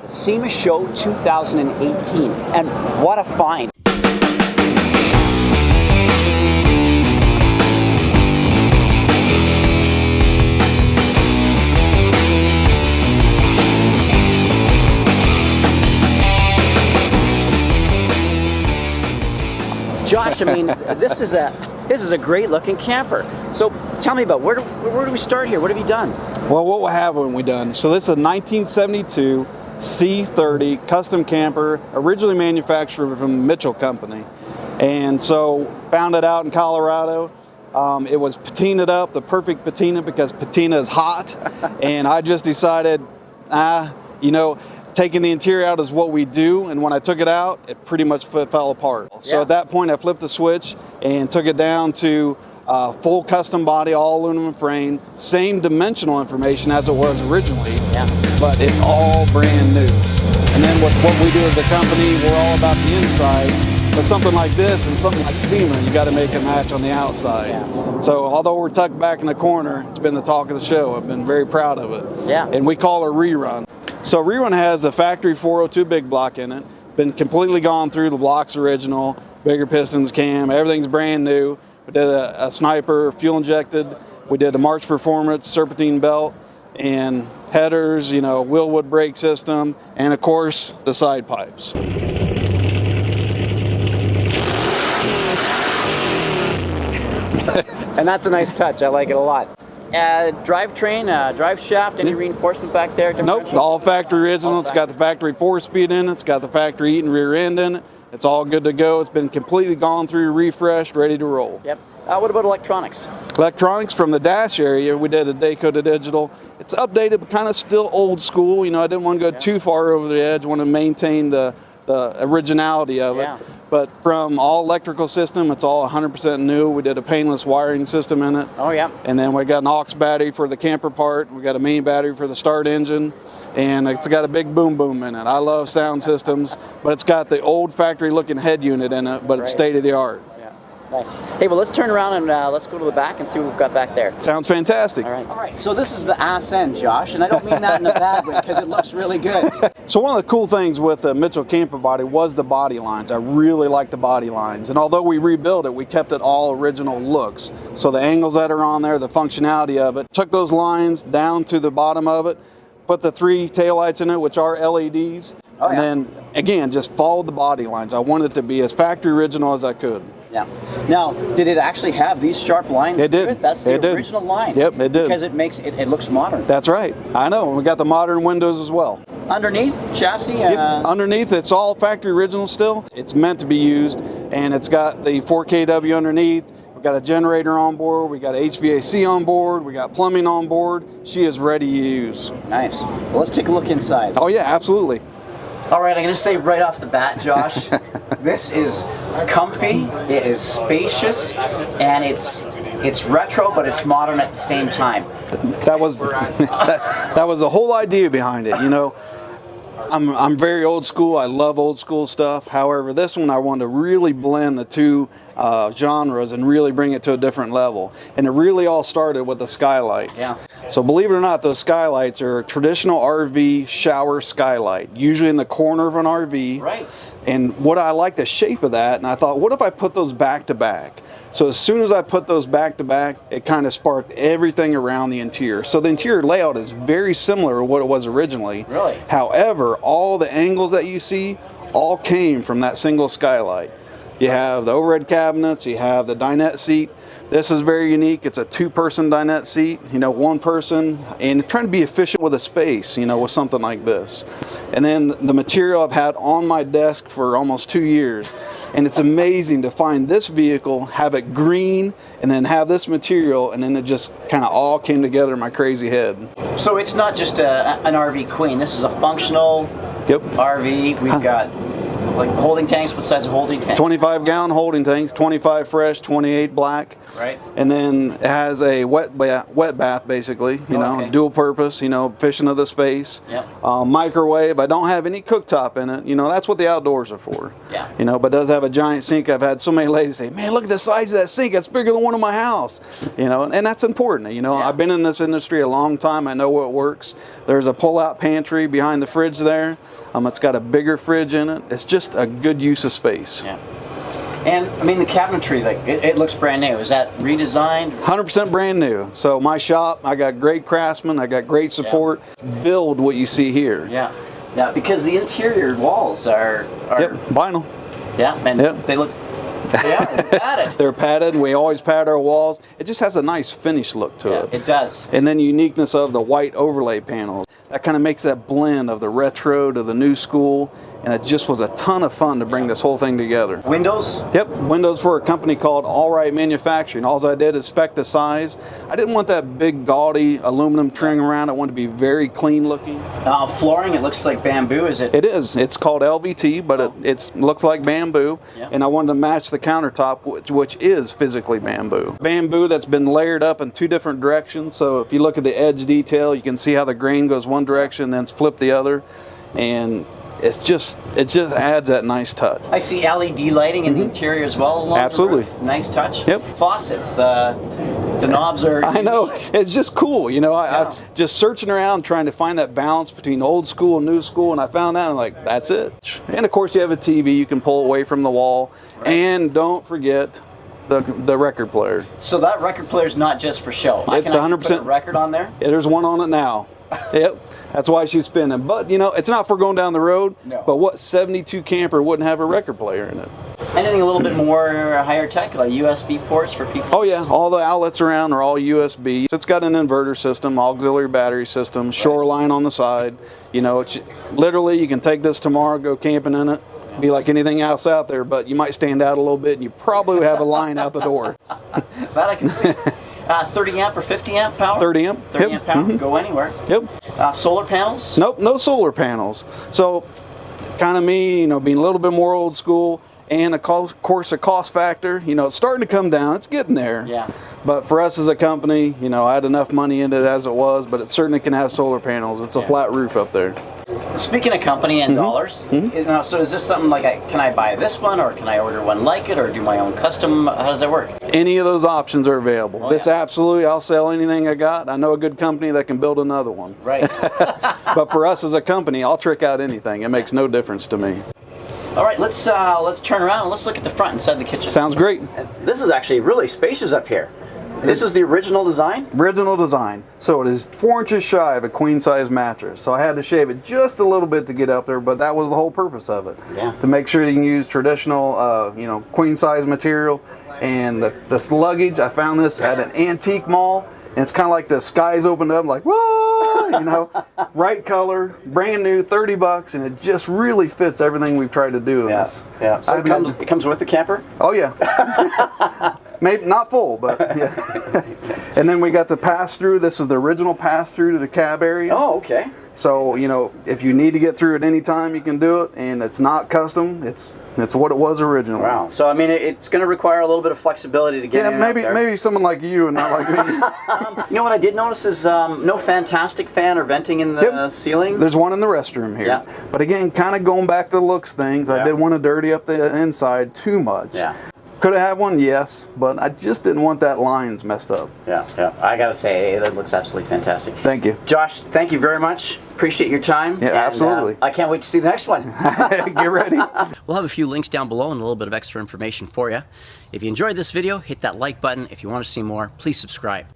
SEMA Show 2018, and what a find. Josh, I mean, this is a great looking camper. So tell me about where do we start here? What have you done? Well, what haven't we done? So this is a 1972 C30 custom camper, originally manufactured from Mitchell Company. And so found it out in Colorado. It was patinaed up, the perfect patina, because patina is hot. And I just decided, you know, taking the interior out is what we do, and when I took it out, it pretty much fell apart. Yeah. So at that point, I flipped the switch and took it down to full custom body, all aluminum frame, same dimensional information as it was originally, but it's all brand new. And then what we do as a company, we're all about the inside, but something like this and something like SEMA, you got to make a match on the outside. Yeah. So although we're tucked back in the corner, it's been the talk of the show. I've been very proud of it. Yeah. And we call her Rerun. So Rerun has the factory 402 big block in it, been completely gone through, the block's original, bigger pistons, cam, everything's brand new. We did a sniper, fuel injected, we did a March Performance serpentine belt, and headers, you know, Willwood brake system, and of course the side pipes. And that's a nice touch, I like it a lot. Drivetrain, drive shaft, any reinforcement back there? Nope, all factory original. It's got the factory 4-speed in it. It's got the factory Eaton rear end in it. It's all good to go. It's been completely gone through, refreshed, ready to roll. Yep. What about electronics? Electronics from the dash area, we did a Dakota digital. It's updated, but kind of still old school. You know, I didn't want to go too far over the edge. I want to maintain the originality of it. But from all electrical system, it's all 100% new. We did a painless wiring system in it. Oh yeah. And then we got an aux battery for the camper part. We got a main battery for the start engine, and it's got a big boom boom in it. I love sound systems, but it's got the old factory looking head unit in it, but it's state of the art. Nice. Hey, well, let's turn around and let's go to the back and see what we've got back there. Sounds fantastic. All right. So this is the ass end, Josh, and I don't mean that in a bad way because it looks really good. So one of the cool things with the Mitchell camper body was the body lines. I really like the body lines, and although we rebuilt it, we kept it all original looks. So the angles that are on there, the functionality of it, took those lines down to the bottom of it, put the 3 taillights in it, which are LEDs, and then again just followed the body lines. I wanted it to be as factory original as I could. Yeah. Now, did it actually have these sharp lines to it? That's the original line. Yep, it did. Because it makes it looks modern. That's right. I know. We got the modern windows as well. Underneath, chassis? Underneath, it's all factory original still. It's meant to be used, and it's got the 4kW underneath. We've got a generator on board. We got HVAC on board. We got plumbing on board. She is ready to use. Nice. Well, let's take a look inside. Oh yeah, absolutely. All right, I'm going to say right off the bat, Josh, this is comfy, it is spacious, and it's retro, but it's modern at the same time. That was that was the whole idea behind it. You know, I'm very old school. I love old school stuff. However, this one I wanted to really blend the two genres and really bring it to a different level. And it really all started with the skylights. Yeah. So believe it or not, those skylights are a traditional RV shower skylight, usually in the corner of an RV. Right. And what I like the shape of that, and I thought, what if I put those back to back? So as soon as I put those back to back, it kind of sparked everything around the interior. So the interior layout is very similar to what it was originally. Really? However, all the angles that you see all came from that single skylight. You have the overhead cabinets, you have the dinette seat. This is very unique. It's a 2-person dinette seat, you know, 1 person, and trying to be efficient with the space, you know, with something like this. And then the material I've had on my desk for almost 2 years. And it's amazing to find this vehicle, have it green, and then have this material, and then it just kind of all came together in my crazy head. So it's not just an RV queen. This is a functional RV. We've got like holding tanks? What size of holding tanks? 25-gallon holding tanks, 25 fresh, 28 black. Right. And then it has a wet bath, basically, you know, okay. dual purpose, you know, efficient of the space. Yep. Microwave. I don't have any cooktop in it. You know, that's what the outdoors are for. Yeah. You know, but it does have a giant sink. I've had so many ladies say, man, look at the size of that sink. That's bigger than one of my house. You know, and that's important. You know, Yeah. I've been in this industry a long time. I know what works. There's a pull-out pantry behind the fridge there. It's got a bigger fridge in it. It's just a good use of space. Yeah. And I mean the cabinetry, like it looks brand new. Is that redesigned? 100% brand new. So my shop, I got great craftsmen, I got great support. Build what you see here. Yeah. Yeah, because the interior walls are Yep, vinyl. Yeah, and Yep. they look they're padded. They're padded. We always pad our walls. It just has a nice finish look to it. It does. And then the uniqueness of the white overlay panels. That kind of makes that blend of the retro to the new school. And it just was a ton of fun to bring this whole thing together. Windows? Yep, windows for a company called All Right Manufacturing. All I did is spec the size. I didn't want that big gaudy aluminum trim around. I wanted to be very clean looking. Flooring, it looks like bamboo, is it? It is. It's called LVT, but it looks like bamboo. Yeah. And I wanted to match the countertop, which is physically bamboo. Bamboo that's been layered up in two different directions. So if you look at the edge detail, you can see how the grain goes one direction, then it's flipped the other. And it just adds that nice touch. I see LED lighting in the interior as well along Absolutely. the roof. Nice touch. Yep. Faucets, the knobs are... I know, it's just cool, you know. I just searching around trying to find that balance between old school and new school, and I found that, and I'm like, that's it. And of course you have a TV, you can pull away from the wall, and don't forget the record player. So that record player is not just for show. I It's can actually 100% put a record on there? Yeah, there's one on it now. Yep, that's why she's spinning. But you know, it's not for going down the road. No. But what 72 camper wouldn't have a record player in it? Anything a little bit more higher tech, like USB ports for people? Oh yeah, all the outlets around are all USB. It's got an inverter system, auxiliary battery system, shoreline on the side. You know, it's literally you can take this tomorrow, go camping in it. Be like anything else out there, but you might stand out a little bit and you probably have a line out the door. That I can see. 30 amp or 50 amp power? 30 amp. 30 amp power, go anywhere. Yep. Solar panels? Nope, no solar panels. So kind of me, you know, being a little bit more old school, and of course a cost factor, you know, it's starting to come down, it's getting there. Yeah. But for us as a company, you know, I had enough money into it as it was, but it certainly can have solar panels. It's a flat roof up there. Speaking of company and dollars, you know, so is this something like, can I buy this one, or can I order one like it, or do my own custom? How does that work? Any of those options are available. Oh, This yeah. absolutely, I'll sell anything I got. I know a good company that can build another one. Right. But for us as a company, I'll trick out anything. It makes no difference to me. All right, let's turn around and let's look at the front inside the kitchen. Sounds great. This is actually really spacious up here. This is the original design? Original design. So it is 4 inches shy of a queen size mattress. So I had to shave it just a little bit to get up there, but that was the whole purpose of it. Yeah. To make sure you can use traditional, you know, queen size material. And this luggage, I found this at an antique mall, and it's kind of like the skies opened up, like, whoa, you know, right color, brand new, 30 bucks, and it just really fits everything we've tried to do in this. Yeah. So it comes with the camper? Oh yeah. Maybe not full, but yeah. And then we got the pass-through. This is the original pass-through to the cab area. Oh, okay. So, you know, if you need to get through at any time, you can do it, and it's not custom. It's what it was originally. Wow. So, I mean, it's going to require a little bit of flexibility to get in and out there. Maybe someone like you and not like me. You know what I did notice is no fantastic fan or venting in the ceiling. There's one in the restroom here. Yeah. But again, kind of going back to the looks things, I didn't want to dirty up the inside too much. Yeah. Could have had one, yes, but I just didn't want that lines messed up. Yeah. I got to say, that looks absolutely fantastic. Thank you. Josh, thank you very much. Appreciate your time. Yeah, absolutely. I can't wait to see the next one. Get ready. We'll have a few links down below and a little bit of extra information for you. If you enjoyed this video, hit that like button. If you want to see more, please subscribe.